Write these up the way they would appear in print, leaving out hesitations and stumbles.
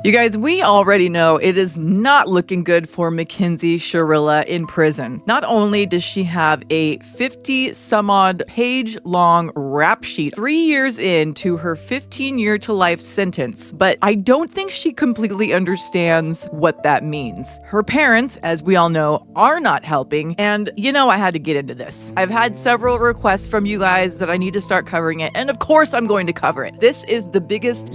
You guys, we already know it is not looking good for Mackenzie Shirilla in prison. Not only does she have a 50-some-odd page-long rap sheet 3 years into her 15-year-to-life sentence, but I don't think she completely understands what that means. Her parents, as we all know, are not helping, and I had to get into this. I've had several requests from you guys that I need to start covering it, and of course I'm going to cover it. This is the biggest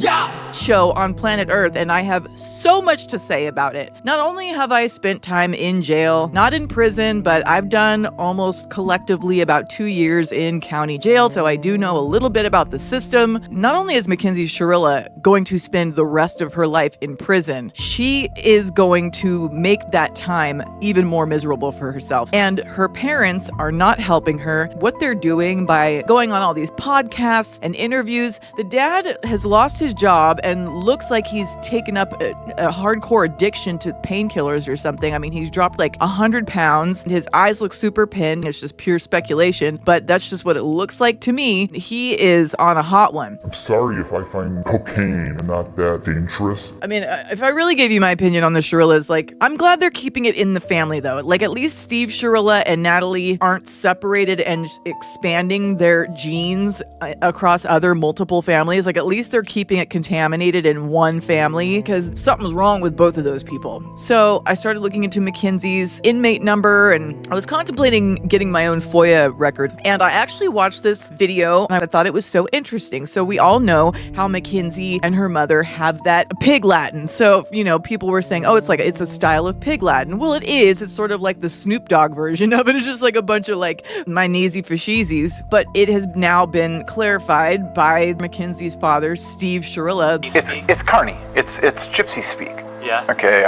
show on planet Earth, and I have so much to say about it. Not only have I spent time in jail, not in prison, but I've done almost collectively about 2 years in county jail, so I do know a little bit about the system. Not only is Mackenzie Shirilla going to spend the rest of her life in prison, she is going to make that time even more miserable for herself. And her parents are not helping her. What they're doing by going on all these podcasts and interviews, the dad has lost his job and looks like he's taken up a hardcore addiction to painkillers or something. I mean, he's dropped like 100 pounds. His eyes look super pinned. It's just pure speculation, but that's just what it looks like to me. He is on a hot one. I'm sorry if I find cocaine not that dangerous. I mean, if I really gave you my opinion on the Shirillas, I'm glad they're keeping it in the family though. At least Steve Shirilla and Natalie aren't separated and expanding their genes across other multiple families. At least they're keeping it contaminated in one family, because something's wrong with both of those people. So I started looking into Mackenzie's inmate number, and I was contemplating getting my own FOIA records. And I actually watched this video, and I thought it was so interesting. So we all know how Mackenzie and her mother have that pig Latin. So, people were saying, oh, it's a style of pig Latin. Well, it is. It's sort of like the Snoop Dogg version of it. It's just like a bunch of my kneesy fascizis. But it has now been clarified by Mackenzie's father, Steve Shirilla. It's carny. It's Gypsy speak. Yeah. Okay.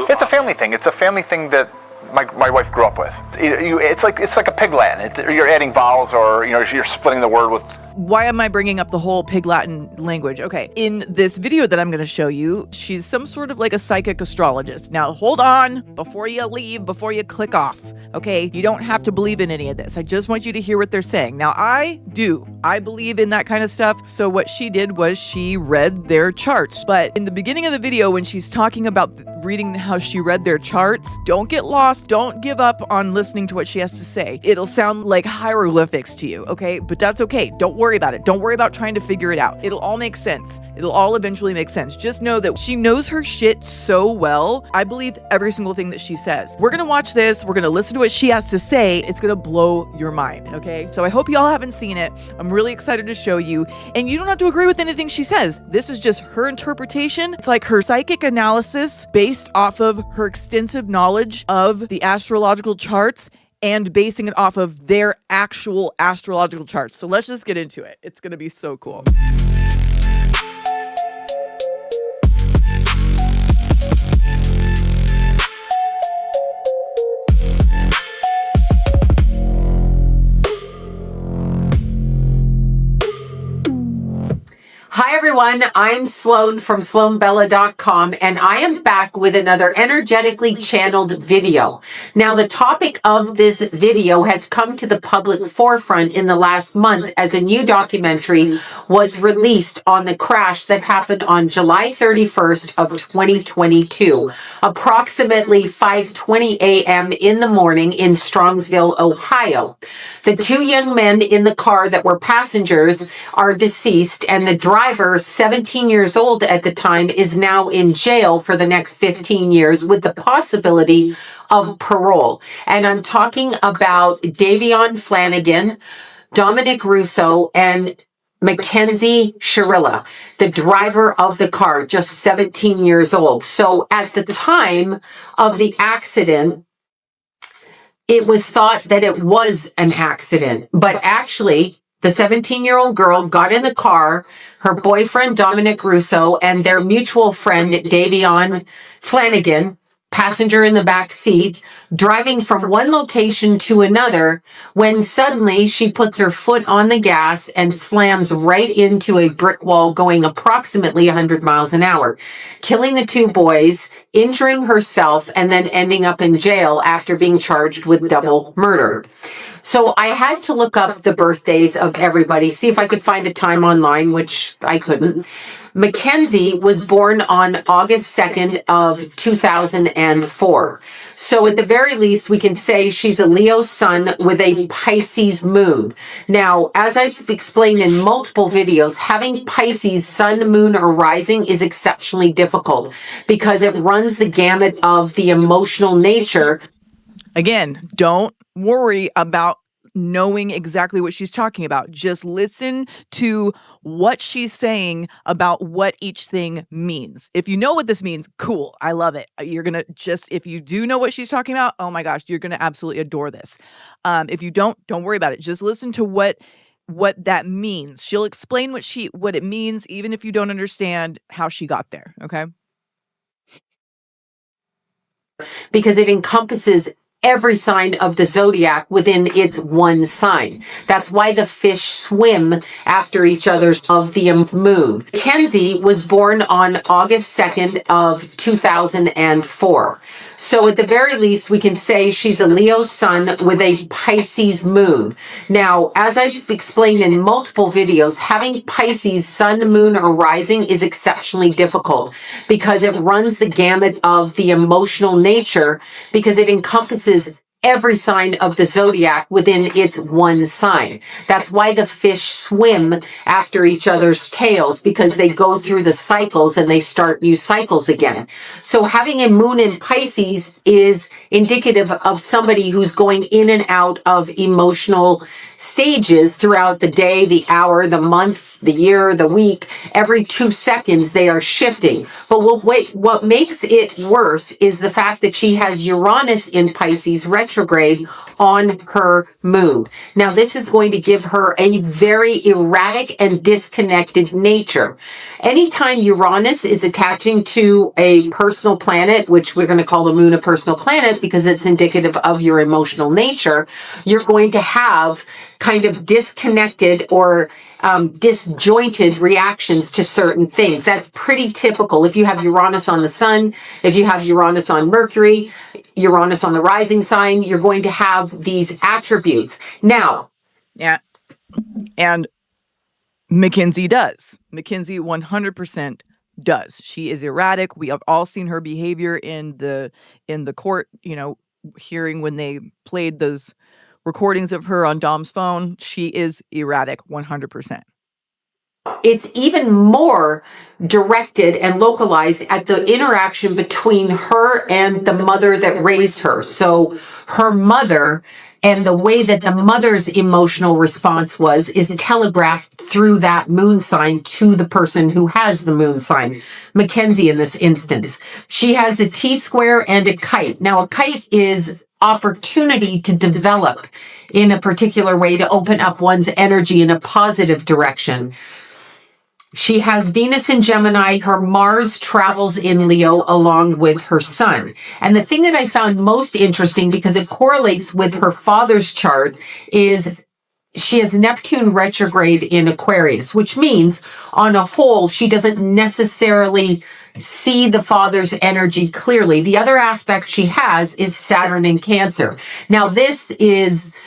It's a family thing. It's a family thing that my wife grew up with. It's like a pig Latin. You're adding vowels, or you're splitting the word with. Why am I bringing up the whole pig Latin language? Okay, in this video that I'm going to show you, she's some sort of a psychic astrologist. Now, hold on before you leave, before you click off, okay? You don't have to believe in any of this. I just want you to hear what they're saying. Now, I believe in that kind of stuff. So what she did was she read their charts. But in the beginning of the video, when she's talking about reading how she read their charts, don't get lost. Don't give up on listening to what she has to say. It'll sound like hieroglyphics to you, okay? But that's okay. Don't worry about it. Don't worry about trying to figure it out. It'll all make sense. It'll all eventually make sense. Just know that she knows her shit so well. I believe every single thing that she says. We're going to watch this. We're going to listen to what she has to say. It's going to blow your mind, okay? So I hope y'all haven't seen it. I'm really excited to show you. And you don't have to agree with anything she says. This is just her interpretation. It's like her psychic analysis based off of her extensive knowledge of the astrological charts and basing it off of their actual astrological charts. So let's just get into it. It's going to be so cool. Hi everyone, I'm Sloan from SloanBella.com, and I am back with another energetically channeled video. Now, the topic of this video has come to the public forefront in the last month as a new documentary was released on the crash that happened on July 31st of 2022, approximately 5:20 a.m. in the morning in Strongsville, Ohio. The two young men in the car that were passengers are deceased, and the driver, 17 years old at the time, is now in jail for the next 15 years with the possibility of parole. And I'm talking about Davion Flanagan, Dominic Russo, and Mackenzie Shirilla, the driver of the car, just 17 years old. So at the time of the accident, it was thought that it was an accident, but actually the 17-year-old girl got in the car, her boyfriend, Dominic Russo, and their mutual friend, Davion Flanagan, passenger in the back seat, driving from one location to another, when suddenly she puts her foot on the gas and slams right into a brick wall going approximately 100 miles an hour, killing the two boys, injuring herself, and then ending up in jail after being charged with double murder. So I had to look up the birthdays of everybody, see if I could find a time online, which I couldn't. Mackenzie was born on August 2nd of 2004. So at the very least, we can say she's a Leo sun with a Pisces moon. Now, as I've explained in multiple videos, having Pisces sun, moon, or rising is exceptionally difficult because it runs the gamut of the emotional nature. Again, don't worry about knowing exactly what she's talking about. Just listen to what she's saying about what each thing means. If you know what this means, cool. I love it. You're going to if you do know what she's talking about, oh my gosh, you're going to absolutely adore this. If you don't worry about it. Just listen to what that means. She'll explain what it means, even if you don't understand how she got there. Okay. Because it encompasses every sign of the zodiac within its one sign. That's why the fish swim after each other's of the moon. Mackenzie was born on August 2nd of 2004. So at the very least, we can say she's a Leo sun with a Pisces moon. Now, as I've explained in multiple videos, having Pisces sun, moon, or rising is exceptionally difficult because it runs the gamut of the emotional nature because it encompasses every sign of the zodiac within its one sign. That's why the fish swim after each other's tails, because they go through the cycles and they start new cycles again. So having a moon in Pisces is indicative of somebody who's going in and out of emotional stages throughout the day, the hour, the month, the year, the week. Every 2 seconds, they are shifting. But what makes it worse is the fact that she has Uranus in Pisces retrograde on her moon. Now, this is going to give her a very erratic and disconnected nature. Anytime Uranus is attaching to a personal planet, which we're going to call the moon a personal planet because it's indicative of your emotional nature, you're going to have kind of disconnected or disjointed reactions to certain things. That's pretty typical. If you have Uranus on the sun, if you have Uranus on Mercury, Uranus on the rising sign, you're going to have these attributes. Now, yeah, and Mackenzie does. Mackenzie 100% does. She is erratic. We have all seen her behavior in the court, hearing when they played those recordings of her on Dom's phone. She is erratic 100%. It's even more directed and localized at the interaction between her and the mother that raised her. So her mother and the way that the mother's emotional response is telegraphed through that moon sign to the person who has the moon sign. Mackenzie in this instance. She has a T-square and a kite. Now, a kite is opportunity to develop in a particular way to open up one's energy in a positive direction. She has Venus in Gemini. Her Mars travels in Leo along with her sun. And the thing that I found most interesting, because it correlates with her father's chart, is she has Neptune retrograde in Aquarius, which means on a whole, she doesn't necessarily see the father's energy clearly. The other aspect she has is Saturn in Cancer. Now, this is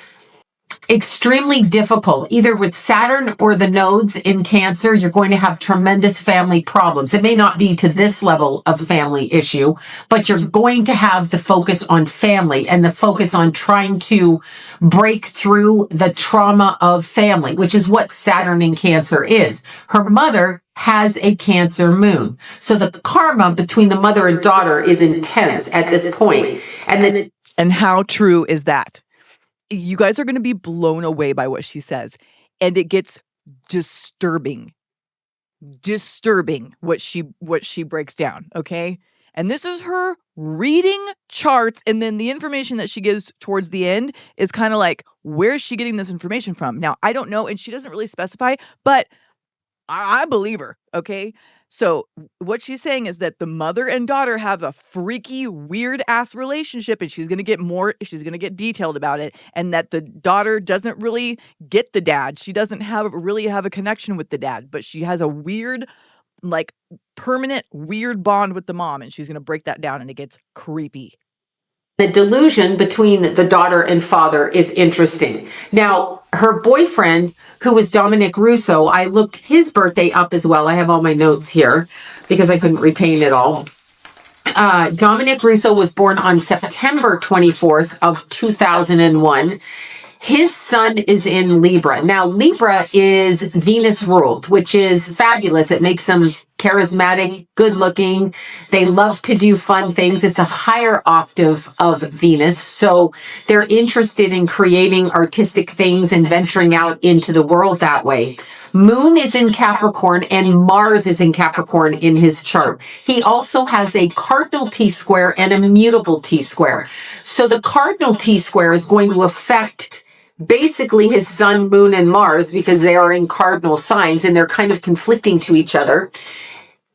extremely difficult. Either with Saturn or the nodes in Cancer, you're going to have tremendous family problems. It may not be to this level of family issue, but you're going to have the focus on family and the focus on trying to break through the trauma of family, which is what Saturn in Cancer is. Her mother has a Cancer moon. So the karma between the mother and daughter is intense at this point. And how true is that? You guys are going to be blown away by what she says. And it gets disturbing what she breaks down. Okay. And this is her reading charts. And then the information that she gives towards the end is kind of like, where is she getting this information from? Now, I don't know. And she doesn't really specify, but I believe her. Okay. So what she's saying is that the mother and daughter have a freaky, weird ass relationship, and she's going to get detailed about it. And that the daughter doesn't really get the dad. She doesn't really have a connection with the dad, but she has a weird, permanent weird bond with the mom. And she's going to break that down, and it gets creepy. The delusion between the daughter and father is interesting. Now, her boyfriend, who was Dominic Russo, I looked his birthday up as well. I have all my notes here because I couldn't retain it all. Dominic Russo was born on September 24th of 2001. His sun is in Libra. Now, Libra is Venus ruled, which is fabulous. It makes them charismatic, good looking. They love to do fun things. It's a higher octave of Venus. So they're interested in creating artistic things and venturing out into the world that way. Moon is in Capricorn and Mars is in Capricorn in his chart. He also has a cardinal T-square and a mutable T-square. So the cardinal T-square is going to affect basically his sun, moon, and Mars because they are in cardinal signs and they're kind of conflicting to each other.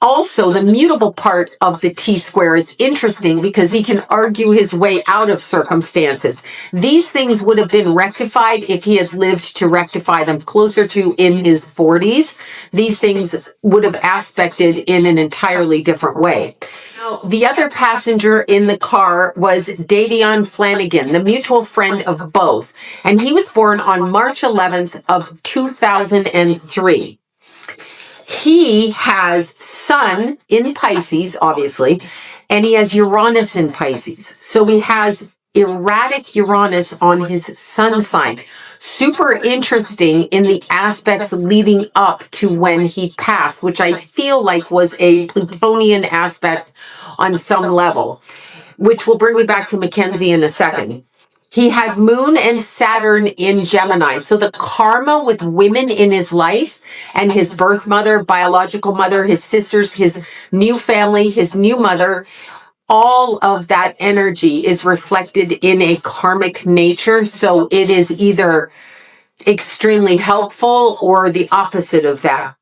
Also, the mutable part of the T-square is interesting because he can argue his way out of circumstances. These things would have been rectified if he had lived to rectify them closer to in his 40s. These things would have aspected in an entirely different way. Now, the other passenger in the car was Davion Flanagan, the mutual friend of both. And he was born on March 11th of 2003. He has Sun in Pisces, obviously, and he has Uranus in Pisces. So he has erratic Uranus on his sun sign. Super interesting in the aspects leading up to when he passed, which I feel like was a Plutonian aspect on some level, which will bring me back to Mackenzie in a second. He had Moon and Saturn in Gemini. So the karma with women in his life and his birth mother, biological mother, his sisters, his new family, his new mother, all of that energy is reflected in a karmic nature. So it is either extremely helpful or the opposite of that.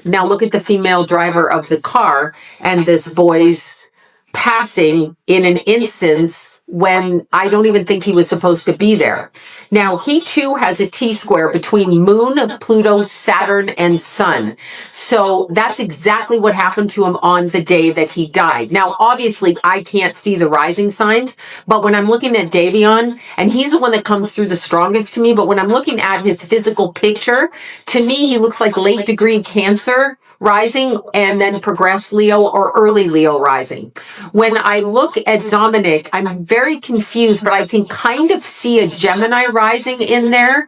Now look at the female driver of the car and this boy's passing in an instance when I don't even think he was supposed to be there. Now, he too has a T-square between Moon, Pluto, Saturn, and Sun. So that's exactly what happened to him on the day that he died. Now, obviously, I can't see the rising signs, but when I'm looking at Davion, and he's the one that comes through the strongest to me, but when I'm looking at his physical picture, to me, he looks like late degree Cancer rising and then progress Leo or early Leo rising. When I look at Dominic, I'm very confused, but I can kind of see a Gemini rising in there.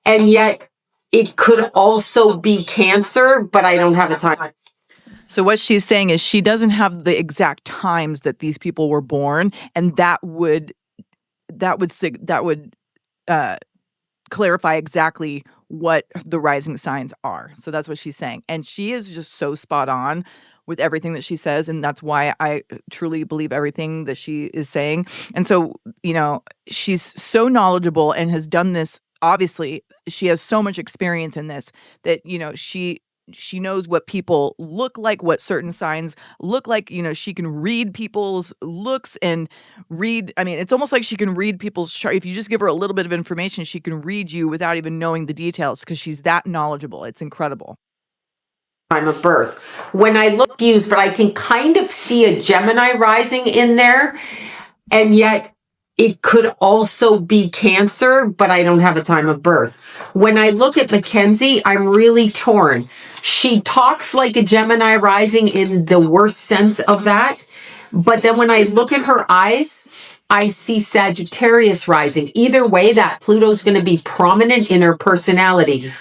And yet it could also be Cancer, but I don't have a time. So what she's saying is she doesn't have the exact times that these people were born, and that would clarify exactly what the rising signs are. So that's what she's saying. And she is just so spot on with everything that she says. And that's why I truly believe everything that she is saying. And so, she's so knowledgeable and has done this. Obviously, she has so much experience in this that, she knows what people look like, what certain signs look like. She can read people's looks and it's almost like she can read people's chart. If you just give her a little bit of information, she can read you without even knowing the details because she's that knowledgeable. It's incredible. Time of birth. When I look used, but I can kind of see a Gemini rising in there, and yet it could also be Cancer, but I don't have a time of birth. When I look at Mackenzie, I'm really torn. She talks like a Gemini rising in the worst sense of that. But then when I look at her eyes, I see Sagittarius rising. Either way, that Pluto's going to be prominent in her personality.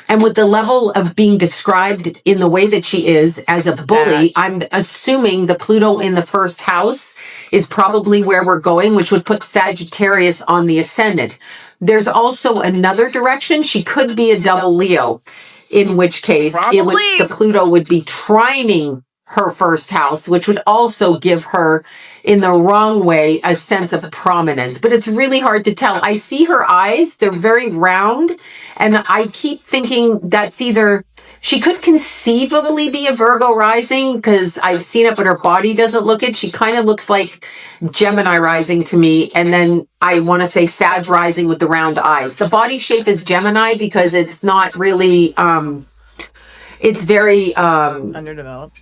And with the level of being described in the way that she is as a bully, I'm assuming the Pluto in the first house is probably where we're going, which would put Sagittarius on the ascendant. There's also another direction. She could be a double Leo, in which case the Pluto would be trining her first house, which would also give her, in the wrong way, a sense of prominence. But it's really hard to tell. I see her eyes. They're very round. And I keep thinking that's either, she could conceivably be a Virgo rising because I've seen it, but her body doesn't look it. She kind of looks like Gemini rising to me. And then I want to say Sag rising with the round eyes. The body shape is Gemini because it's not really, it's very, underdeveloped.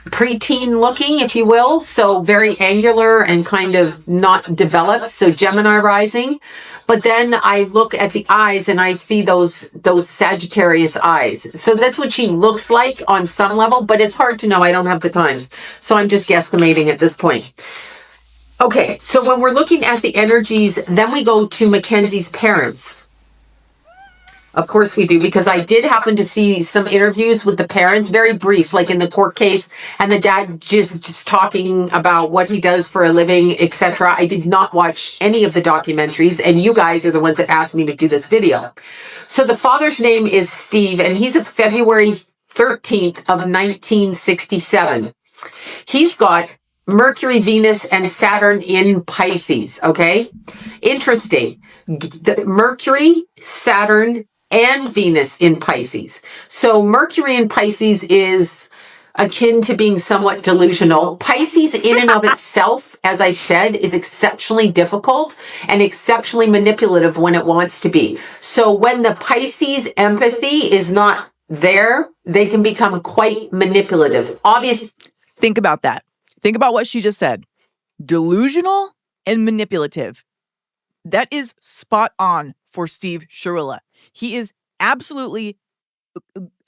preteen looking, if you will. So very angular and kind of not developed. So Gemini rising. But then I look at the eyes and I see those Sagittarius eyes. So that's what she looks like on some level, but it's hard to know. I don't have the times. So I'm just guesstimating at this point. Okay, so when we're looking at the energies, then we go to Mackenzie's parents. Of course we do, because I did happen to see some interviews with the parents, very brief, like in the court case, and the dad just talking about what he does for a living, etc. I did not watch any of the documentaries, and you guys are the ones that asked me to do this video. So the father's name is Steve, and he's a February 13th of 1967. He's got Mercury, Venus, and Saturn in Pisces, okay? Interesting. The Mercury, Saturn, and Venus in Pisces. So Mercury in Pisces is akin to being somewhat delusional. Pisces in and of itself, as I said, is exceptionally difficult and exceptionally manipulative when it wants to be. So when the Pisces empathy is not there, they can become quite manipulative. Obviously. Think about that. Think about what she just said. Delusional and manipulative. That is spot on for Steve Shirilla. He is absolutely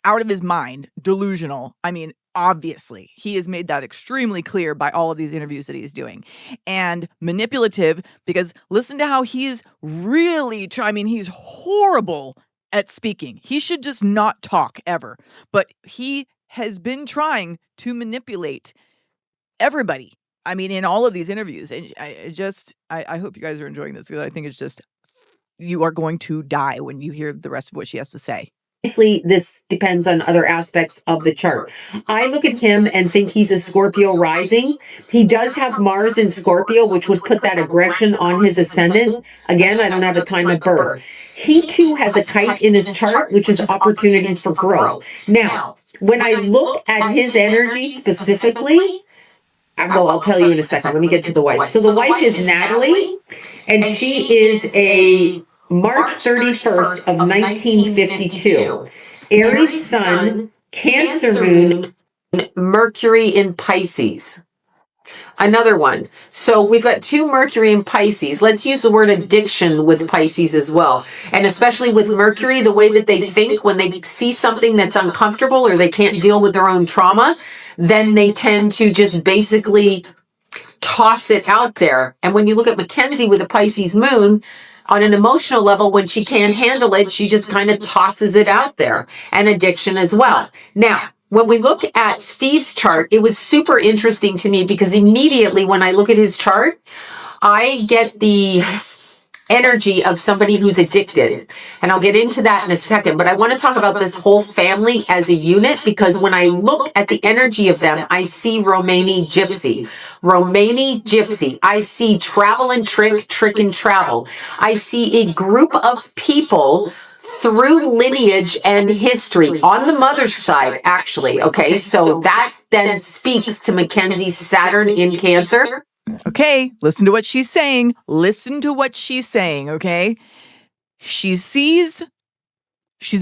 out of his mind, delusional. I mean, obviously, he has made that extremely clear by all of these interviews that he's doing. And manipulative, because listen to how he's really he's horrible at speaking. He should just not talk ever. But he has been trying to manipulate everybody. I mean, in all of these interviews. And I hope you guys are enjoying this, because I think it's just, you are going to die when you hear the rest of what she has to say. Obviously, this depends on other aspects of the chart. I look at him and think he's a Scorpio rising. He does have Mars in Scorpio, which would put that aggression on his ascendant. Again, I don't have a time of birth. He too has a kite in his chart, which is opportunity for growth. Now, when I look at his energy specifically, well, I'll tell you in a second. Let me get to the wife. So the wife is Natalie, and she is a March 31st of 1952. Aries sun, Cancer moon, Mercury in Pisces. Another one. So we've got two Mercury in Pisces. Let's use the word addiction with Pisces as well. And especially with Mercury, the way that they think when they see something that's uncomfortable or they can't deal with their own trauma, then they tend to just basically toss it out there. And when you look at Mackenzie with a Pisces moon, on an emotional level, when she can't handle it, she just kind of tosses it out there. And addiction as well. Now, when we look at Steve's chart, it was super interesting to me because immediately when I look at his chart, I get the energy of somebody who's addicted. And I'll get into that in a second, but I want to talk about this whole family as a unit, because when I look at the energy of them, I see Romani Gypsy. Romani Gypsy. I see travel and trick, trick and travel. I see a group of people through lineage and history on the mother's side, actually. Okay, so that then speaks to Mackenzie's Saturn in Cancer. Okay, listen to what she's saying. Listen to what she's saying, okay? She's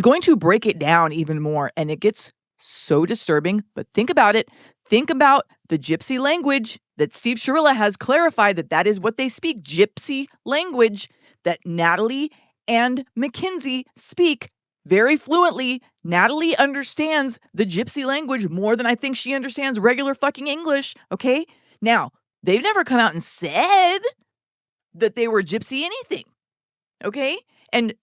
going to break it down even more, and it gets so disturbing. But think about it. Think about the Gypsy language that Steve Shirilla has clarified that is what they speak. Gypsy language that Natalie and Mackenzie speak very fluently. Natalie understands the Gypsy language more than I think she understands regular fucking English, okay? Now, they've never come out and said that they were Gypsy anything, okay? And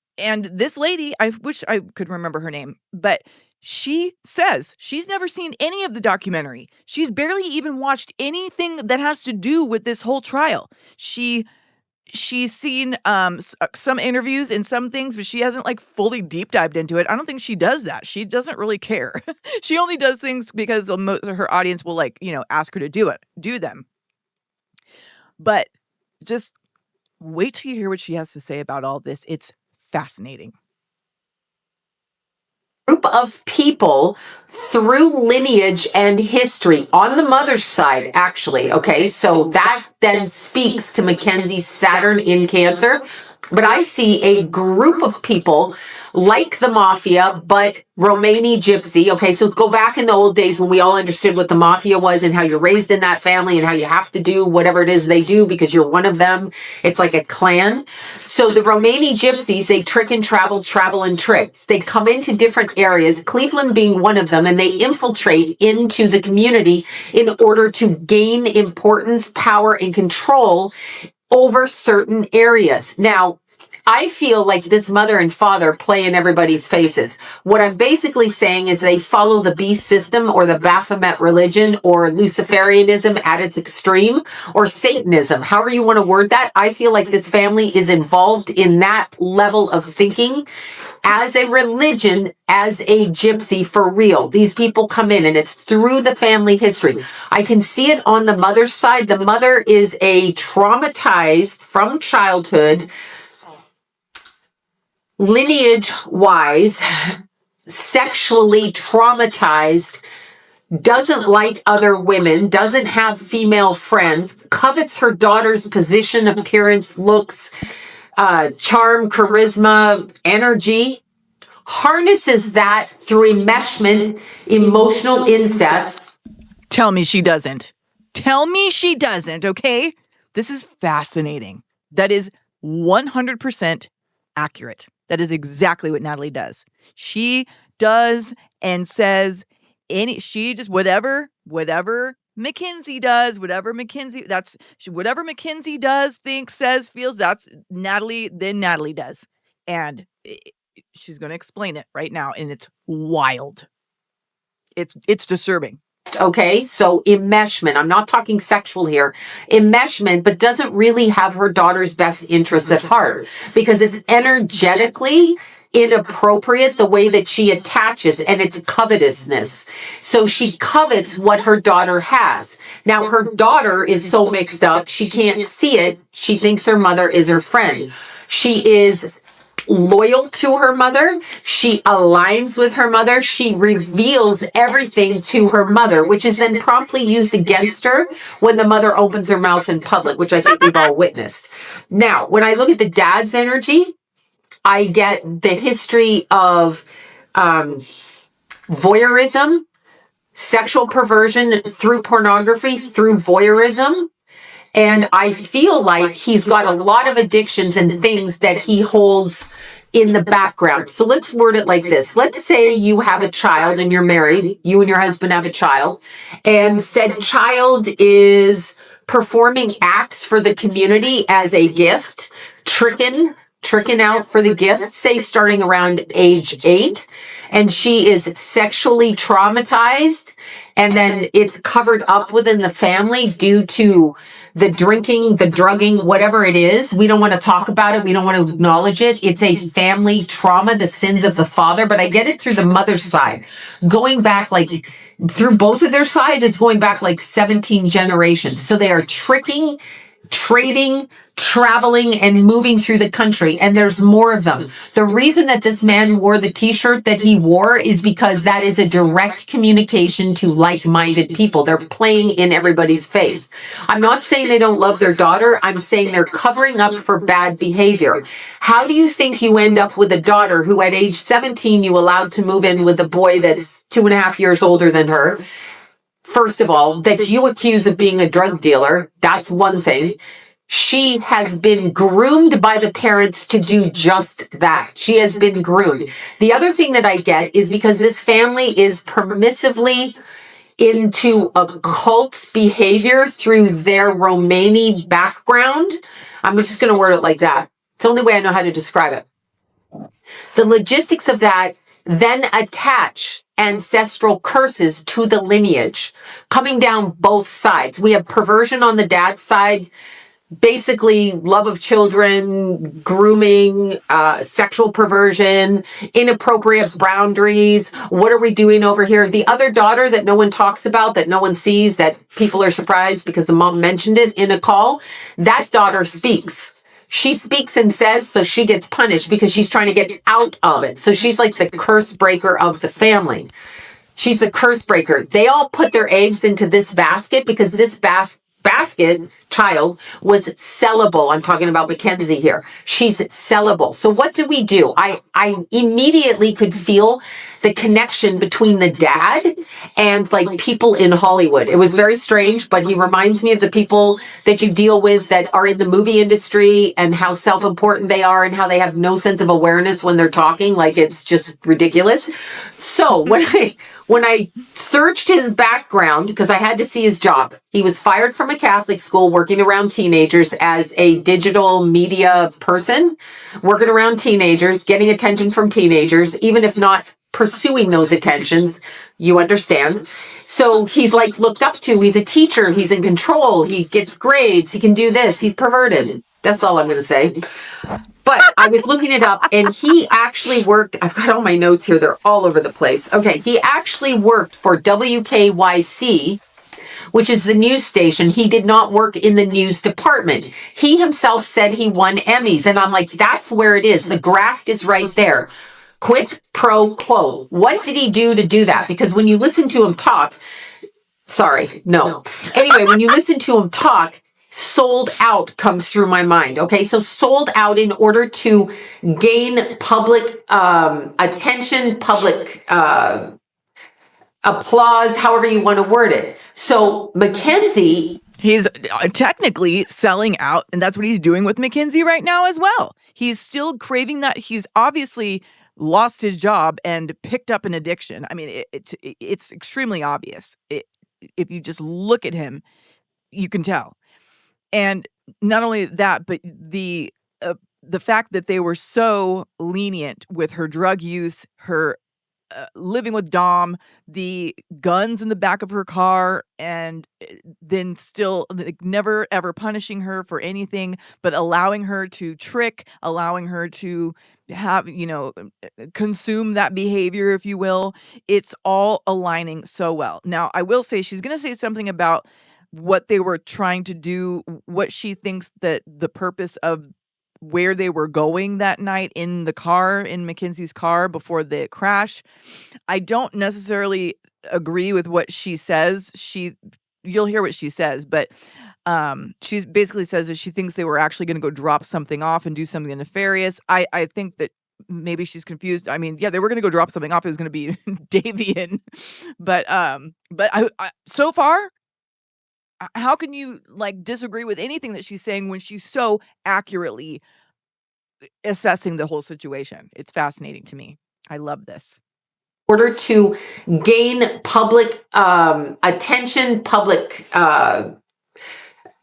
this lady, I wish I could remember her name, but she says she's never seen any of the documentary. She's barely even watched anything that has to do with this whole trial. She's seen some interviews and some things, but she hasn't like fully deep dived into it. I don't think she does that. She doesn't really care. She only does things because her audience will ask her to do them. But just wait till you hear what she has to say about all this. It's fascinating. Group of people through lineage and history on the mother's side, actually. Okay, so that then speaks to Mackenzie's Saturn in Cancer. But I see a group of people like the mafia, but Romani gypsy. Okay, so go back in the old days when we all understood what the mafia was and how you're raised in that family and how you have to do whatever it is they do because you're one of them. It's like a clan. So the Romani gypsies, they trick and travel and tricks. They come into different areas, Cleveland being one of them, and they infiltrate into the community in order to gain importance, power, and control over certain areas. Now, I feel like this mother and father play in everybody's faces. What I'm basically saying is they follow the beast system or the Baphomet religion or Luciferianism at its extreme or Satanism, however you want to word that. I feel like this family is involved in that level of thinking as a religion, as a gypsy for real. These people come in and it's through the family history. I can see it on the mother's side. The mother is a traumatized from childhood, lineage-wise, sexually traumatized, doesn't like other women, doesn't have female friends, covets her daughter's position, appearance, looks, charm, charisma, energy, harnesses that through enmeshment, emotional incest. Tell me she doesn't. Tell me she doesn't, okay? This is fascinating. That is 100% accurate. That is exactly what Natalie does. She does and says she just whatever Mackenzie does, whatever Mackenzie does, thinks, says, feels, that's Natalie, then Natalie does. And she's going to explain it right now, and it's wild. It's disturbing. Okay, so enmeshment. I'm not talking sexual here. Enmeshment, but doesn't really have her daughter's best interests at heart because it's energetically inappropriate the way that she attaches, and it's covetousness. So she covets what her daughter has. Now, her daughter is so mixed up, she can't see it. She thinks her mother is her friend. She is loyal to her mother. She aligns with her mother. She reveals everything to her mother, which is then promptly used against her when the mother opens her mouth in public, which I think we've all witnessed. Now, when I look at the dad's energy, I get the history of voyeurism, sexual perversion through pornography, through voyeurism. And I feel like he's got a lot of addictions and things that he holds in the background. So let's word it like this. Let's say you have a child and you're married. You and your husband have a child. And said child is performing acts for the community as a gift, tricking out for the gift, say starting around age 8. And she is sexually traumatized. And then it's covered up within the family due to the drinking, the drugging, whatever it is. We don't want to talk about it. We don't want to acknowledge it. It's a family trauma, the sins of the father. But I get it through the mother's side. Going back like through both of their sides, it's going back like 17 generations. So they are tricking, trading, traveling, and moving through the country. And there's more of them. The reason that this man wore the t-shirt that he wore is because that is a direct communication to like-minded people. They're playing in everybody's face. I'm not saying they don't love their daughter. I'm saying they're covering up for bad behavior. How do you think you end up with a daughter who at age 17 you allowed to move in with a boy that's 2.5 years older than her? First of all, that you accuse of being a drug dealer, that's one thing. She has been groomed by the parents to do just that. She has been groomed. The other thing that I get is because this family is permissively into occult behavior through their Romani background. I'm just going to word it like that. It's the only way I know how to describe it. The logistics of that then attach ancestral curses to the lineage, coming down both sides. We have perversion on the dad's side, basically love of children, grooming, sexual perversion, inappropriate boundaries. What are we doing over here? The other daughter that no one talks about, that no one sees, that people are surprised because the mom mentioned it in a call, that daughter speaks. She speaks and says, so she gets punished because she's trying to get out of it. So she's like the curse breaker of the family. She's the curse breaker. They all put their eggs into this basket because this child was sellable. I'm talking about Mackenzie here. She's sellable. So what do we do? I immediately could feel the connection between the dad and like people in Hollywood. It was very strange, but he reminds me of the people that you deal with that are in the movie industry and how self-important they are and how they have no sense of awareness when they're talking. Like, it's just ridiculous. So when I searched his background, because I had to see his job, he was fired from a Catholic school working around teenagers as a digital media person, working around teenagers, getting attention from teenagers, even if not pursuing those attentions, you understand. So he's like looked up to, he's a teacher, he's in control, he gets grades, he can do this, he's perverted. That's all I'm going to say. But I was looking it up, and he actually worked, I've got all my notes here, they're all over the place. Okay, he actually worked for WKYC, which is the news station. He did not work in the news department. He himself said he won Emmys, and I'm like, that's where it is. The graft is right there. Quid pro quo. What did he do to do that? Because when you listen to him talk, Anyway, when you listen to him talk, sold out comes through my mind. Okay, so sold out in order to gain public attention, public applause, however you want to word it. So Mackenzie, he's technically selling out, and that's what he's doing with Mackenzie right now as well. He's still craving that. He's obviously lost his job and picked up an addiction. I mean, it's extremely obvious. If you just look at him, you can tell. And not only that, but the fact that they were so lenient with her drug use, her living with Dom, the guns in the back of her car, and then still never ever punishing her for anything, but allowing her to trick, allowing her to have, consume that behavior, if you will. It's all aligning so well. Now, I will say she's going to say something about what they were trying to do, what she thinks that the purpose of where they were going that night in the car, in Mackenzie's car before the crash. I don't necessarily agree with what she says. You'll hear what she says, but she basically says that she thinks they were actually going to go drop something off and do something nefarious. I think that maybe she's confused. I mean, yeah, they were going to go drop something off. It was going to be Davian, but I so far, how can you disagree with anything that she's saying when she's so accurately assessing the whole situation? It's fascinating to me. I love this. In order to gain public attention, public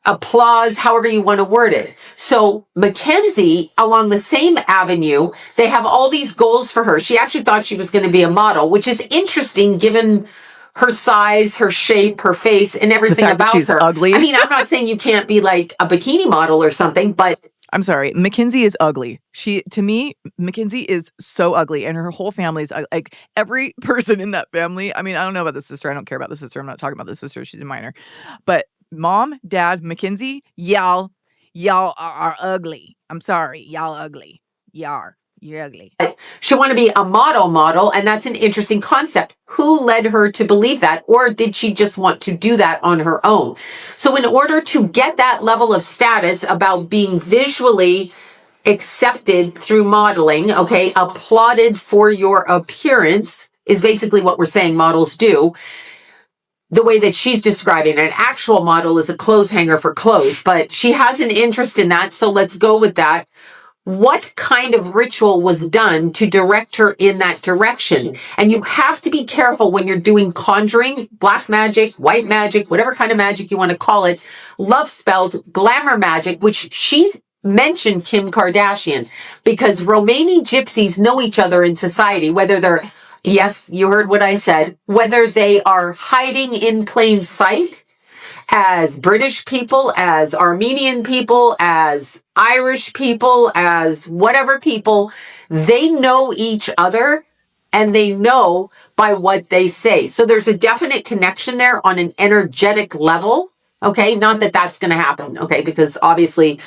applause, however you want to word it. So Mackenzie, along the same avenue, they have all these goals for her. She actually thought she was going to be a model, which is interesting given her size, her shape, her face, and everything about she's her. Ugly. I mean, I'm not saying you can't be like a bikini model or something, but I'm sorry, Mackenzie is ugly. To me, Mackenzie is so ugly, and her whole family's like every person in that family. I mean, I don't know about the sister. I don't care about the sister. I'm not talking about the sister. She's a minor. But mom, dad, Mackenzie, y'all are ugly. I'm sorry, y'all ugly. You're ugly. She wanted to be a model, and that's an interesting concept. Who led her to believe that, or did she just want to do that on her own? So in order to get that level of status about being visually accepted through modeling, okay, applauded for your appearance is basically what we're saying models do. The way that she's describing an actual model is a clothes hanger for clothes, but she has an interest in that, so let's go with that. What kind of ritual was done to direct her in that direction? And you have to be careful when you're doing conjuring, black magic, white magic, whatever kind of magic you want to call it, love spells, glamour magic, which she's mentioned Kim Kardashian, because Romani gypsies know each other in society, whether they're, yes, you heard what I said, whether they are hiding in plain sight, as British people, as Armenian people, as Irish people, as whatever people, they know each other and they know by what they say. So there's a definite connection there on an energetic level. Okay. Not that that's going to happen. Okay. Because obviously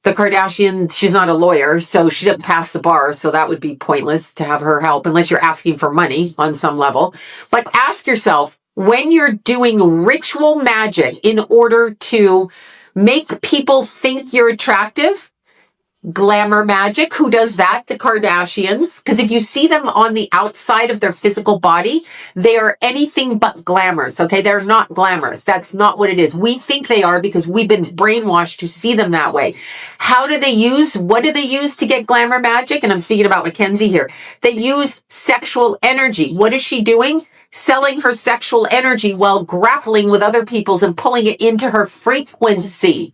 the Kardashian, she's not a lawyer, so she didn't pass the bar. So that would be pointless to have her help unless you're asking for money on some level. But ask yourself, when you're doing ritual magic in order to make people think you're attractive, glamour magic. Who does that? The Kardashians. Because if you see them on the outside of their physical body, they are anything but glamorous. Okay. They're not glamorous. That's not what it is. We think they are because we've been brainwashed to see them that way. What do they use to get glamour magic? And I'm speaking about Mackenzie here. They use sexual energy. What is she doing? Selling her sexual energy while grappling with other people's and pulling it into her frequency.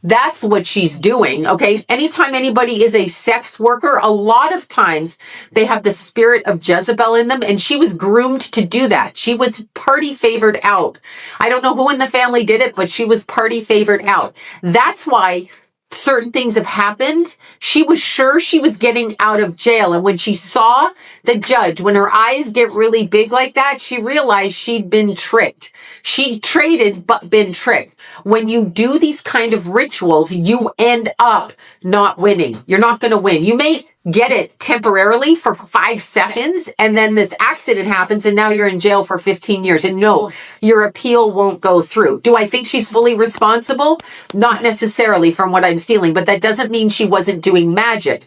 That's what she's doing, okay? Anytime anybody is a sex worker, a lot of times they have the spirit of Jezebel in them, and she was groomed to do that. She was party favored out. I don't know who in the family did it, but she was party favored out. That's why certain things have happened. She was sure she was getting out of jail. And when she saw the judge, when her eyes get really big like that, she realized she'd been tricked. She traded, but been tricked. When you do these kind of rituals, you end up not winning. You're not going to win. You may get it temporarily for 5 seconds, and then this accident happens, and now you're in jail for 15 years. And no, your appeal won't go through. Do I think she's fully responsible? Not necessarily from what I'm feeling, but that doesn't mean she wasn't doing magic.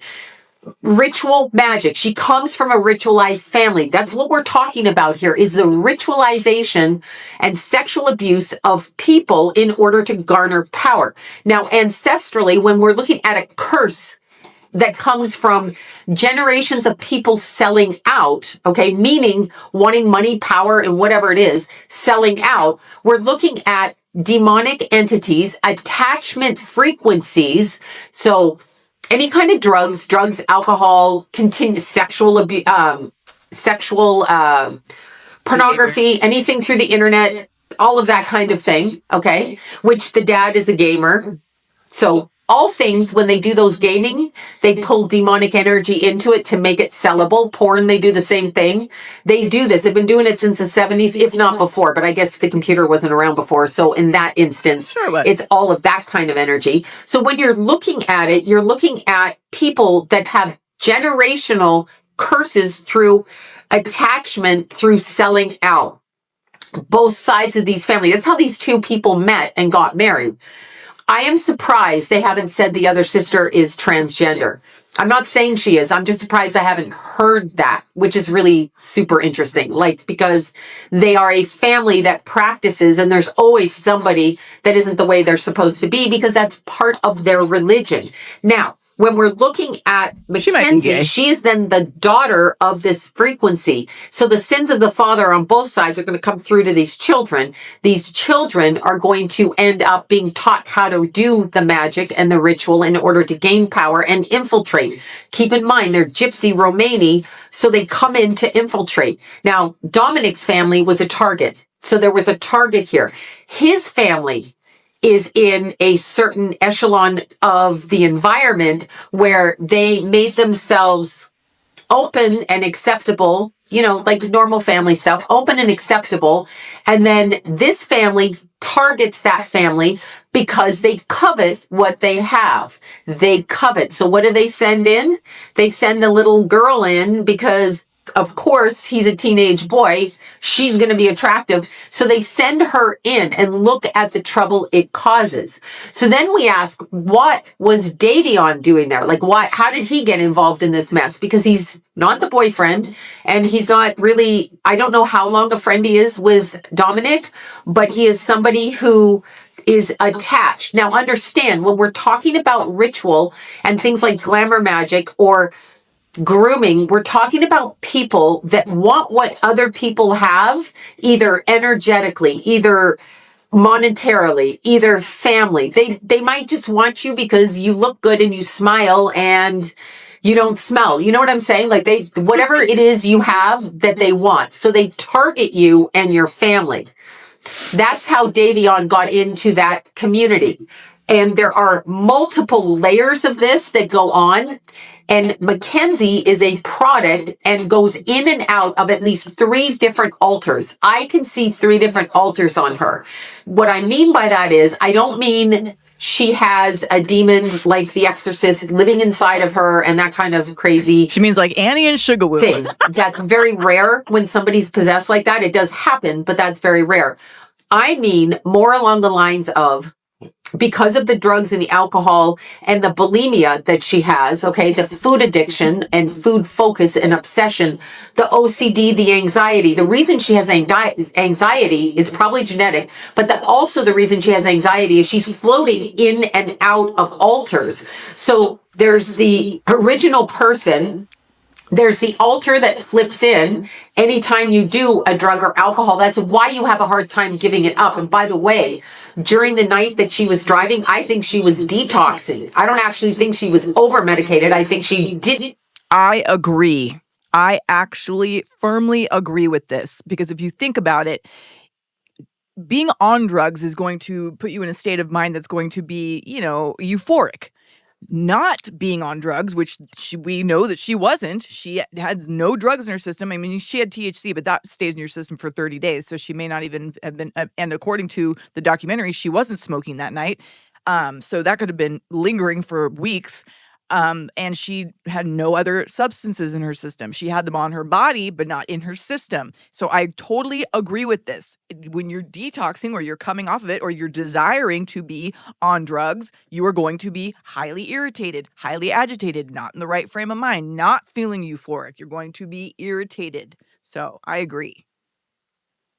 Ritual magic. She comes from a ritualized family. That's what we're talking about here, is the ritualization and sexual abuse of people in order to garner power. Now, ancestrally, when we're looking at a curse that comes from generations of people selling out, okay, meaning wanting money, power, and whatever it is, selling out, we're looking at demonic entities, attachment frequencies. So any kind of drugs, alcohol, sexual abuse, pornography, anything through the internet, all of that kind of thing, okay? Which the dad is a gamer. So all things, when they do those gaming, they pull demonic energy into it to make it sellable. Porn, they do the same thing. They do this. They've been doing it since the 70s, if not before, but I guess the computer wasn't around before. So in that instance, it's all of that kind of energy. So when you're looking at it, you're looking at people that have generational curses through attachment, through selling out. Both sides of these families. That's how these two people met and got married. I am surprised they haven't said the other sister is transgender. I'm not saying she is. I'm just surprised I haven't heard that, which is really super interesting. Because they are a family that practices, and there's always somebody that isn't the way they're supposed to be, because that's part of their religion. Now, when we're looking at Mackenzie, she is then the daughter of this frequency. So the sins of the father on both sides are going to come through to these children. These children are going to end up being taught how to do the magic and the ritual in order to gain power and infiltrate. Keep in mind, they're Gypsy Romani, so they come in to infiltrate. Now, Dominic's family was a target. So there was a target here. His family is in a certain echelon of the environment where they made themselves open and acceptable, like normal family stuff, open and acceptable. And then this family targets that family because they covet what they have. They covet. So what do they send in? They send the little girl in because, of course, he's a teenage boy. She's going to be attractive. So they send her in and look at the trouble it causes. So then we ask, what was Davion doing there? How did he get involved in this mess? Because he's not the boyfriend, and he's not really, I don't know how long a friend he is with Dominic, but he is somebody who is attached. Now understand, when we're talking about ritual and things like glamour magic or grooming, we're talking about people that want what other people have, either energetically, either monetarily, either family. They might just want you because you look good and you smile and you don't smell. You know what I'm saying? Whatever it is you have that they want. So they target you and your family. That's how Davion got into that community. And there are multiple layers of this that go on. And Mackenzie is a product and goes in and out of at least 3 different altars. I can see 3 different altars on her. What I mean by that is, I don't mean she has a demon like the Exorcist living inside of her and that kind of crazy She means like Annie and Sugarwoo. thing. That's very rare when somebody's possessed like that. It does happen, but that's very rare. I mean more along the lines of, because of the drugs and the alcohol and the bulimia that she has, okay, the food addiction and food focus and obsession, the OCD, the anxiety. The reason she has anxiety is probably genetic, but also the reason she has anxiety is she's floating in and out of altars. So there's the original person. There's the altar that flips in anytime you do a drug or alcohol. That's why you have a hard time giving it up. And by the way, during the night that she was driving, I think she was detoxing. I don't actually think she was over medicated. I think she did. I agree. I actually firmly agree with this, because if you think about it, being on drugs is going to put you in a state of mind that's going to be, euphoric. Not being on drugs, which we know that she wasn't. She had no drugs in her system. I mean, she had THC, but that stays in your system for 30 days. So she may not even have been, and according to the documentary, she wasn't smoking that night. So that could have been lingering for weeks. And she had no other substances in her system. She had them on her body, but not in her system. So I totally agree with this. When you're detoxing or you're coming off of it or you're desiring to be on drugs, you are going to be highly irritated, highly agitated, not in the right frame of mind, not feeling euphoric. You're going to be irritated. So I agree.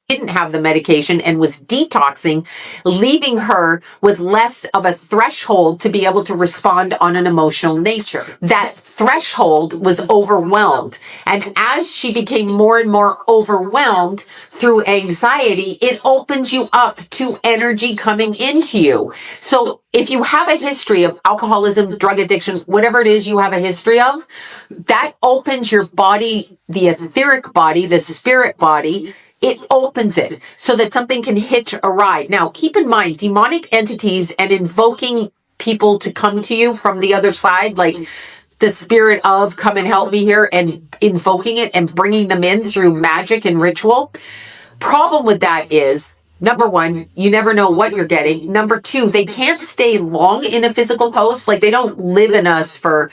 Didn't have the medication and was detoxing, leaving her with less of a threshold to be able to respond on an emotional nature. That threshold was overwhelmed. And as she became more and more overwhelmed through anxiety, it opens you up to energy coming into you. So if you have a history of alcoholism, drug addiction, whatever it is you have a history of, that opens your body, the etheric body, the spirit body. It opens it so that something can hitch a ride. Now, keep in mind, demonic entities and invoking people to come to you from the other side, like the spirit of come and help me here, and invoking it and bringing them in through magic and ritual. Problem with that is, number one, you never know what you're getting. Number two, they can't stay long in a physical host. Like, they don't live in us for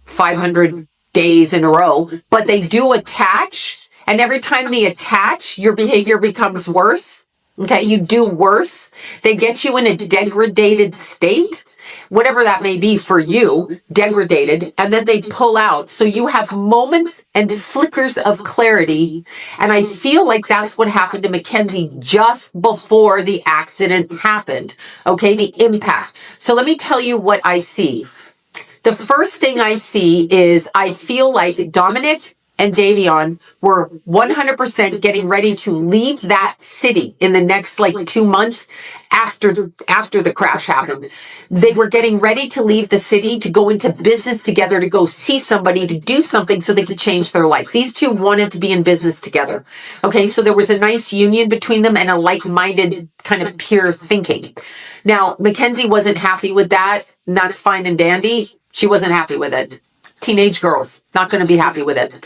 500 days in a row, but they do attach. And every time they attach, your behavior becomes worse. Okay, you do worse. They get you in a degraded state, whatever that may be for you, degraded, and then they pull out. So you have moments and flickers of clarity. And I feel like that's what happened to Mackenzie just before the accident happened. Okay, the impact. So let me tell you what I see. The first thing I see is I feel like Dominic and Davion were 100% getting ready to leave that city in the next 2 months after the crash happened. They were getting ready to leave the city to go into business together, to go see somebody, to do something so they could change their life. These two wanted to be in business together. Okay, so there was a nice union between them and a like-minded kind of peer thinking. Now, Mackenzie wasn't happy with that, and that's fine and dandy. She wasn't happy with it. Teenage girls, not going to be happy with it.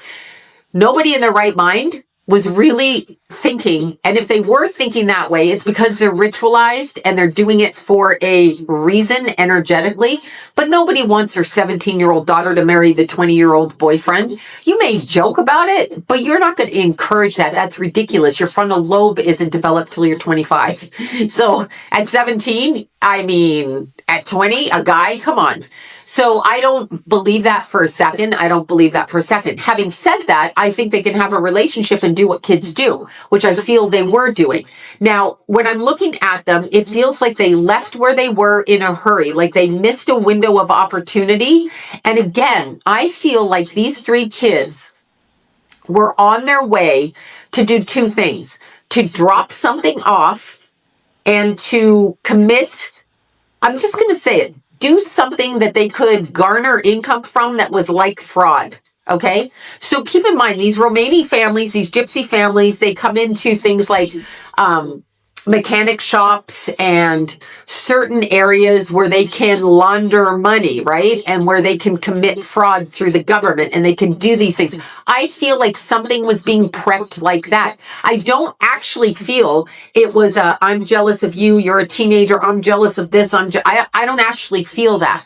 Nobody in their right mind was really thinking, and if they were thinking that way, it's because they're ritualized and they're doing it for a reason energetically. But nobody wants their 17-year-old daughter to marry the 20-year-old boyfriend. You may joke about it, but you're not going to encourage that. That's ridiculous. Your frontal lobe isn't developed till you're 25. So at 17, at 20, a guy, come on. So I don't believe that for a second. Having said that, I think they can have a relationship and do what kids do, which I feel they were doing. Now, when I'm looking at them, it feels like they left where they were in a hurry, like they missed a window of opportunity. And again, I feel like these three kids were on their way to do two things: to drop something off and to commit, I'm just going to say it, do something that they could garner income from that was like fraud. Okay. So keep in mind, these Romani families, these gypsy families, they come into things like, mechanic shops and certain areas where they can launder money, right? And where they can commit fraud through the government and they can do these things. I feel like something was being prepped like that. I don't actually feel it was I'm jealous of you, you're a teenager, I'm jealous of this, I don't actually feel that.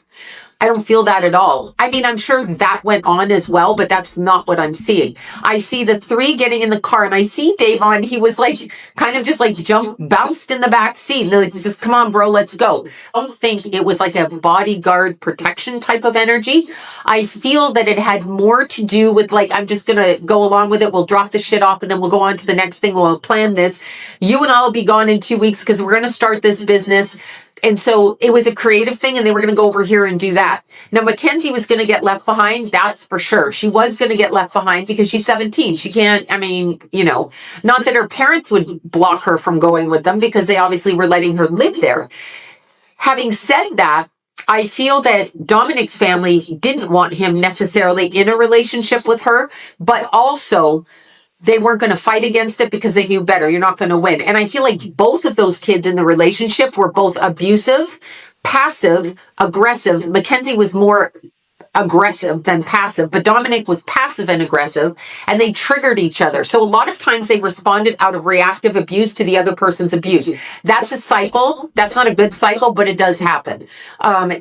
I don't feel that at all. I mean, I'm sure that went on as well, but that's not what I'm seeing. I see the three getting in the car and I see Davon, he was like, kind of just like bounced in the back seat. And like, just come on, bro, let's go. I don't think it was like a bodyguard protection type of energy. I feel that it had more to do with like, I'm just going to go along with it. We'll drop the shit off and then we'll go on to the next thing. We'll plan this. You and I will be gone in 2 weeks because we're going to start this business. And so it was a creative thing and they were going to go over here and do that. Now, Mackenzie was going to get left behind. That's for sure. She was going to get left behind because she's 17. She can't, I mean, you know, not that her parents would block her from going with them because they obviously were letting her live there. Having said that, I feel that Dominic's family didn't want him necessarily in a relationship with her, but also they weren't going to fight against it because they knew better. You're not going to win. And I feel like both of those kids in the relationship were both abusive, passive, aggressive. Mackenzie was more aggressive than passive, but Dominic was passive and aggressive, and they triggered each other. So a lot of times they responded out of reactive abuse to the other person's abuse. That's a cycle. That's not a good cycle, but it does happen.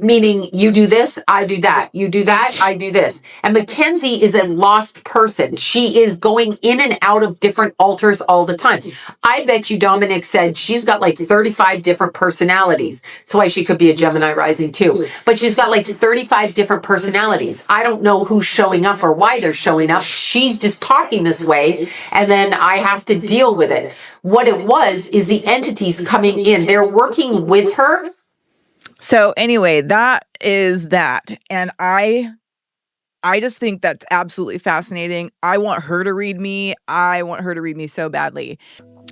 Meaning you do this, I do that. You do that, I do this. And Mackenzie is a lost person. She is going in and out of different altars all the time. I bet you Dominic said she's got like 35 different personalities. That's why she could be a Gemini rising too. But she's got like 35 different personalities. I don't know who's showing up or why they're showing up. She's just talking this way, and then I have to deal with it. What it was is the entities coming in. They're working with her. So anyway, that is that. And I just think that's absolutely fascinating. I want her to read me. I want her to read me so badly.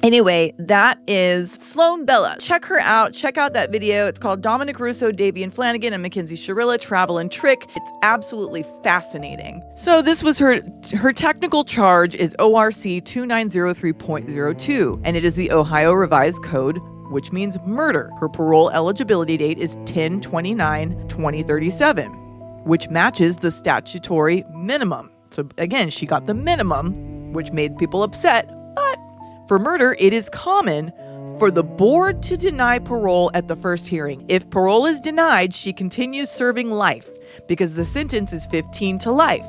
Anyway, that is Sloan Bella. Check her out. Check out that video. It's called Dominic Russo, Davian Flanagan, and Mackenzie Shirilla, Travel and Trick. It's absolutely fascinating. So this was her technical charge is ORC 2903.02, and it is the Ohio Revised Code, which means murder. Her parole eligibility date is 10/29/2037, which matches the statutory minimum. So again, she got the minimum, which made people upset, but for murder, it is common for the board to deny parole at the first hearing. If parole is denied, she continues serving life because the sentence is 15 to life.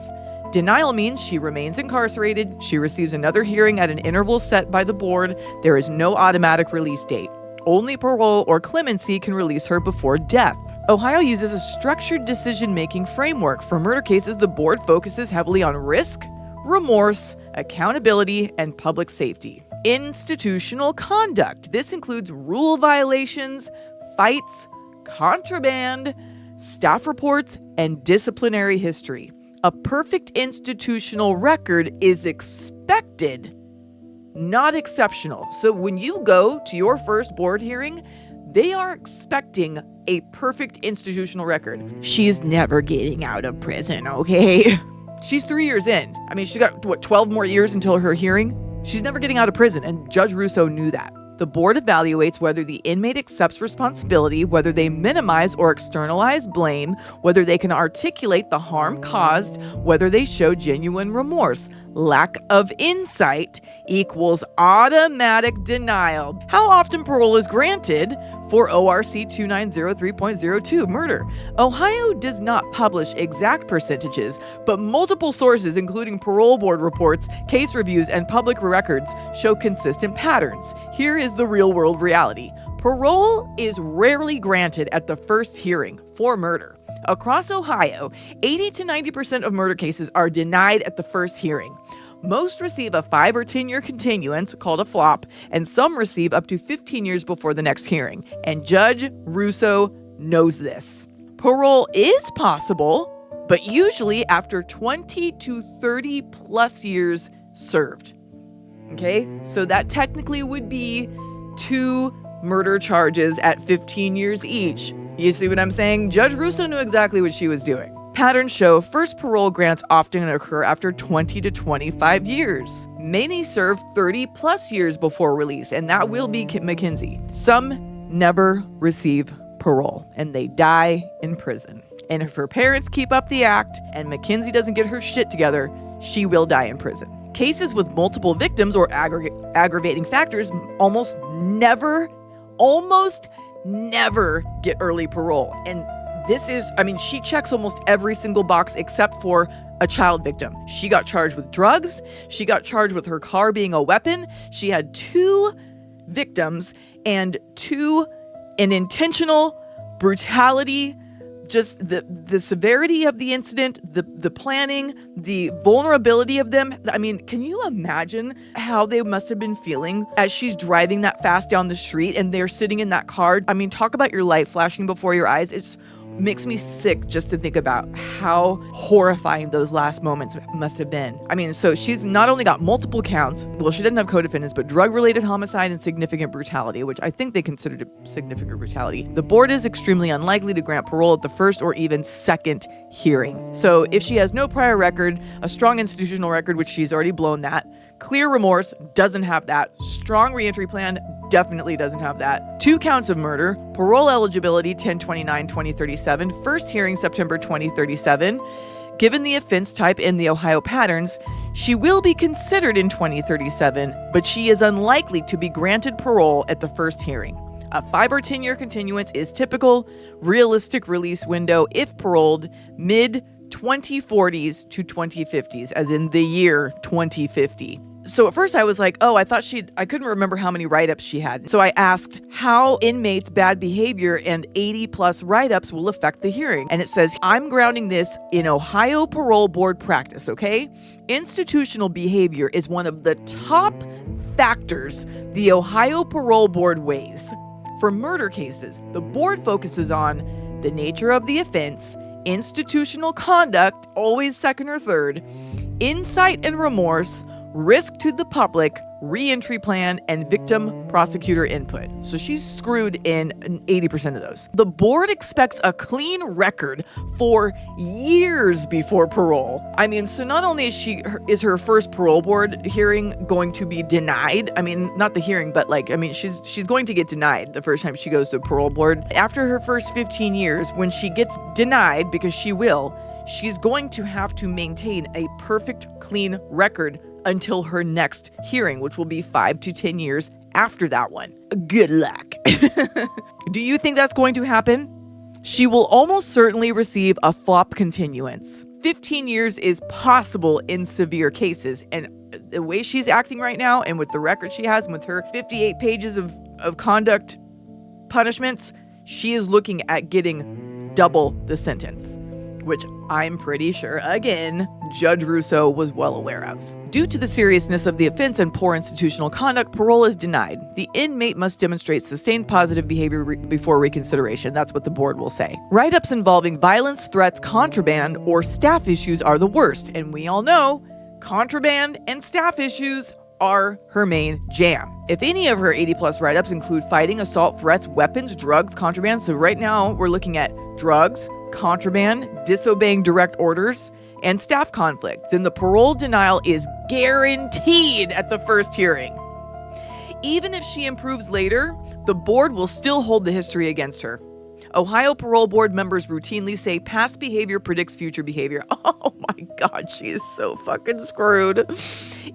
Denial means she remains incarcerated. She receives another hearing at an interval set by the board. There is no automatic release date. Only parole or clemency can release her before death. Ohio uses a structured decision-making framework. For murder cases, the board focuses heavily on risk, remorse, accountability, and public safety. Institutional conduct. This includes rule violations, fights, contraband, staff reports, and disciplinary history. A perfect institutional record is expected, not exceptional. So when you go to your first board hearing, they are expecting a perfect institutional record. She's never getting out of prison, okay? She's 3 years in. I mean, she got, 12 more years until her hearing? She's never getting out of prison, and Judge Russo knew that. The board evaluates whether the inmate accepts responsibility, whether they minimize or externalize blame, whether they can articulate the harm caused, whether they show genuine remorse. Lack of insight equals automatic denial. How often parole is granted for ORC 2903.02 murder? Ohio does not publish exact percentages, but multiple sources, including parole board reports, case reviews, and public records, show consistent patterns. Here is the real-world reality. Parole is rarely granted at the first hearing for murder. Across Ohio, 80 to 90% of murder cases are denied at the first hearing. Most receive a 5 or 10 year continuance, called a flop, and some receive up to 15 years before the next hearing. And Judge Russo knows this. Parole is possible, but usually after 20 to 30 plus years served. Okay, so that technically would be 2 murder charges at 15 years each. You see what I'm saying? Judge Russo knew exactly what she was doing. Patterns show first parole grants often occur after 20 to 25 years. Many serve 30 plus years before release, and that will be Mackenzie. Some never receive parole, and they die in prison. And if her parents keep up the act and Mackenzie doesn't get her shit together, she will die in prison. Cases with multiple victims or aggravating factors almost never get early parole. And this is, she checks almost every single box except for a child victim. She got charged with drugs. She got charged with her car being a weapon. She had 2 victims and an intentional brutality, just the severity of the incident, the planning, the vulnerability of them. Can you imagine how they must have been feeling as she's driving that fast down the street and they're sitting in that car? Talk about your life flashing before your eyes. It makes me sick just to think about how horrifying those last moments must have been. So she's not only got multiple counts, well, she didn't have co-defendants, but drug-related homicide and significant brutality, which I think they considered significant brutality. The board is extremely unlikely to grant parole at the first or even second hearing. So if she has no prior record, a strong institutional record, which she's already blown that, clear remorse, doesn't have that, strong reentry plan, definitely doesn't have that, 2 counts of murder, parole eligibility 10/29/2037, first hearing September 2037. Given the offense type in the Ohio patterns, she will be considered in 2037, but she is unlikely to be granted parole at the first hearing. A 5 or 10 year continuance is typical. Realistic release window, if paroled, mid-2040s to 2050s, as in the year 2050. So at first I was like, I couldn't remember how many write-ups she had. So I asked how inmates' bad behavior and 80 plus write-ups will affect the hearing. And it says, I'm grounding this in Ohio Parole Board practice, okay? Institutional behavior is one of the top factors the Ohio Parole Board weighs. For murder cases, the board focuses on the nature of the offense, institutional conduct, always second or third, insight and remorse, risk to the public, reentry plan, and victim prosecutor input. So she's screwed in 80% of those. The board expects a clean record for years before parole. So not only is her first parole board hearing going to be denied, not the hearing, but she's going to get denied the first time she goes to parole board. After her first 15 years, when she gets denied, because she will, she's going to have to maintain a perfect, clean record until her next hearing, which will be 5 to 10 years after that one. Good luck. Do you think that's going to happen? She will almost certainly receive a flop continuance. 15 years is possible in severe cases, and the way she's acting right now, and with the record she has, and with her 58 pages of conduct punishments, she is looking at getting double the sentence, which I'm pretty sure, again, Judge Russo was well aware of. Due to the seriousness of the offense and poor institutional conduct, parole is denied. The inmate must demonstrate sustained positive behavior before reconsideration. That's what the board will say. Write-ups involving violence, threats, contraband, or staff issues are the worst. And we all know contraband and staff issues are her main jam. If any of her 80 plus write-ups include fighting, assault, threats, weapons, drugs, contraband, so right now we're looking at drugs, contraband, disobeying direct orders, and staff conflict, then the parole denial is guaranteed at the first hearing. Even if she improves later, the board will still hold the history against her. Ohio Parole Board members routinely say past behavior predicts future behavior. Oh my God, she is so fucking screwed.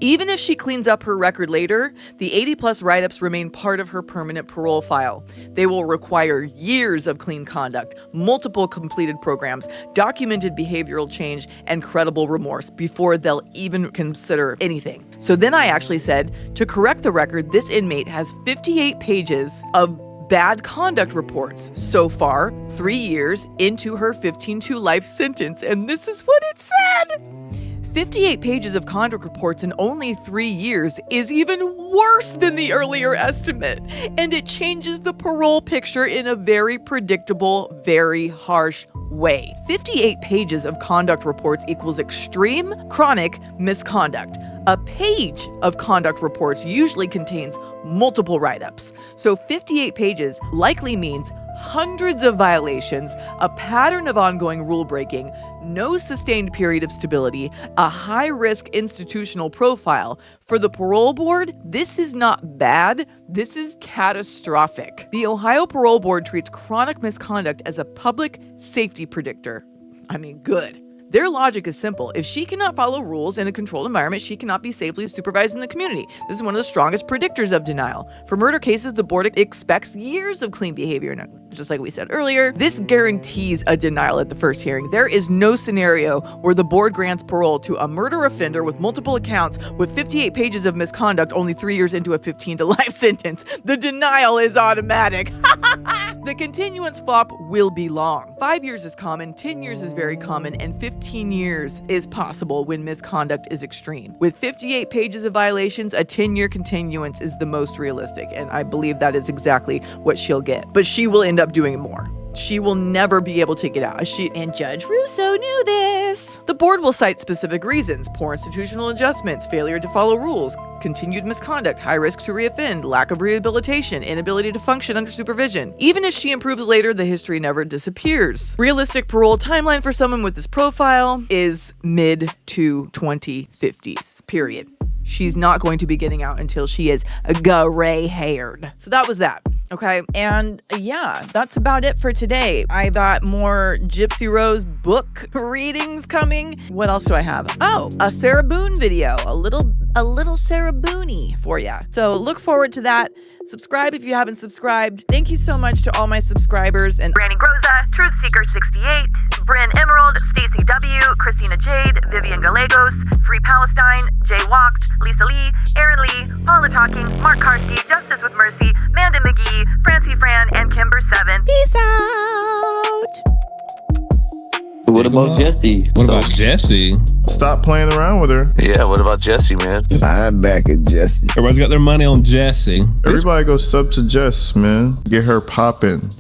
Even if she cleans up her record later, the 80 plus write-ups remain part of her permanent parole file. They will require years of clean conduct, multiple completed programs, documented behavioral change, and credible remorse before they'll even consider anything. So then I actually said, to correct the record, this inmate has 58 pages of bad conduct reports so far, 3 years into her 15-2 life sentence. And this is what it said. 58 pages of conduct reports in only 3 years is even worse than the earlier estimate. And it changes the parole picture in a very predictable, very harsh way. 58 pages of conduct reports equals extreme, chronic misconduct. A page of conduct reports usually contains multiple write-ups. So 58 pages likely means hundreds of violations, a pattern of ongoing rule breaking, no sustained period of stability, a high-risk institutional profile. For the parole board, this is not bad, this is catastrophic. The Ohio Parole Board treats chronic misconduct as a public safety predictor. I mean, good. Their logic is simple. If she cannot follow rules in a controlled environment, she cannot be safely supervised in the community. This is one of the strongest predictors of denial. For murder cases, the board expects years of clean behavior. Now, just like we said earlier, this guarantees a denial at the first hearing. There is no scenario where the board grants parole to a murder offender with multiple accounts with 58 pages of misconduct only 3 years into a 15 to life sentence. The denial is automatic. The continuance flop will be long. 5 years is common, 10 years is very common, and 15 years is possible when misconduct is extreme. With 58 pages of violations, a 10-year continuance is the most realistic, and I believe that is exactly what she'll get. But she will end up doing more. She will never be able to get out. And Judge Russo knew this. The board will cite specific reasons: poor institutional adjustments, failure to follow rules, continued misconduct, high risk to reoffend, lack of rehabilitation, inability to function under supervision. Even if she improves later, the history never disappears. Realistic parole timeline for someone with this profile is mid to 2050s, period. She's not going to be getting out until she is gray-haired. So that was that. Okay, and yeah, that's about it for today. I got more Gypsy Rose book readings coming. What else do I have? Oh, a Sarah Boone video, a little Sarah Boone-y for ya. So look forward to that. Subscribe if you haven't subscribed. Thank you so much to all my subscribers and Granny Groza, Truth Seeker 68, Bryn Emerald, Stacy W, Christina Jade, Vivian Gallegos, Free Palestine, Jay Walked, Lisa Lee, Aaron Lee, Paula Talking, Mark Karski, Justice with Mercy, Manda McGee, Francie Fran, and Kimber 7. Peace out! What about Jesse? What about Jesse? Stop playing around with her. Yeah, what about Jesse, man? I'm back at Jesse. Everybody's got their money on Jesse. Everybody go sub to Jess, man. Get her popping.